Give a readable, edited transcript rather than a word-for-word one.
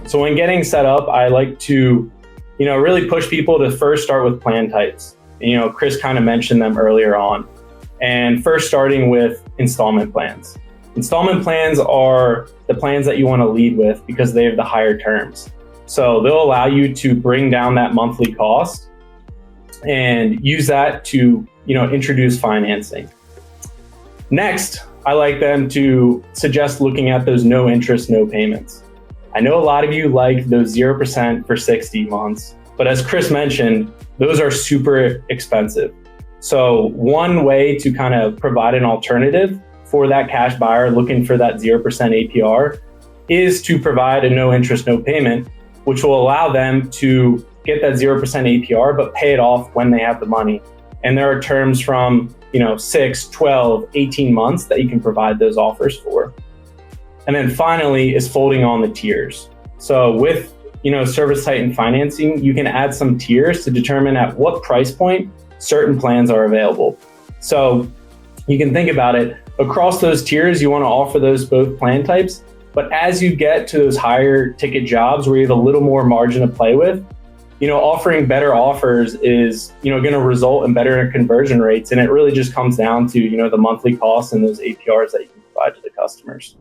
So when getting set up, I like to, really push people to first start with plan types. Chris kind of mentioned them earlier on. And first starting with installment plans. Installment plans are the plans that you want to lead with because they have the higher terms. So they'll allow you to bring down that monthly cost and use that to, introduce financing. Next, I like them to suggest looking at those no interest, no payments. I know a lot of you like those 0% for 60 months, but as Chris mentioned, those are super expensive. So one way to kind of provide an alternative for that cash buyer looking for that 0% APR is to provide a no interest, no payment, which will allow them to get that 0% APR, but pay it off when they have the money. And there are terms from 6, 12, 18 months that you can provide those offers for. And then finally is folding on the tiers. So with ServiceTitan financing, you can add some tiers to determine at what price point certain plans are available. So you can think about it, across those tiers, you want to offer those both plan types. But as you get to those higher ticket jobs where you have a little more margin to play with, offering better offers is, going to result in better conversion rates. And it really just comes down to, the monthly costs and those APRs that you can provide to the customers.